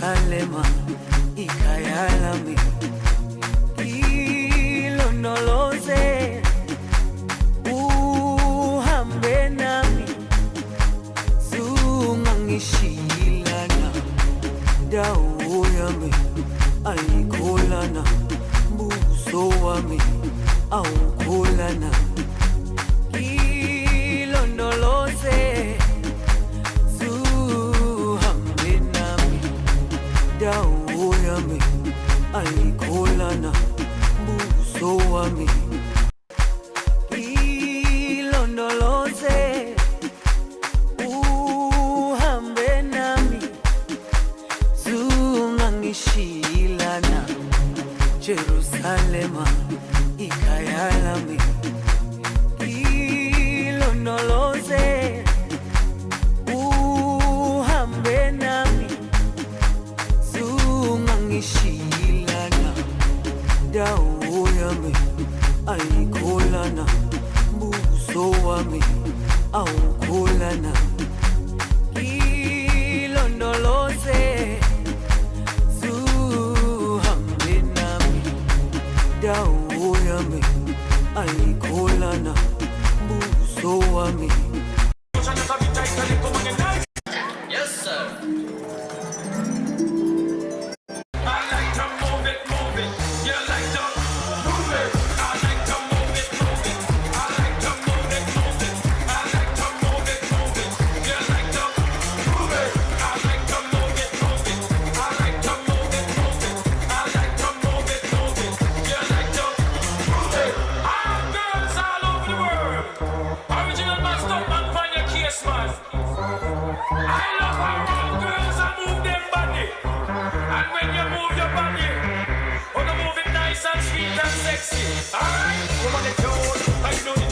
Jerusalema ikhaya lami ilondoloze uhambe nami zungangishilana dawo yami ayikholana buso wami awukholana ilondoloze dawo yami ayikholana buso wami ilondoloze uhambe nami zungangishilana Jerusalema ikhaya lami ilondoloze uhambe nami ngishilana dawo yami ayikholana buso wami awukholana ilondoloze zuhambe nami dawo yami ayikholana buso wami. Yes sir. Alright, woman, it's yours. I know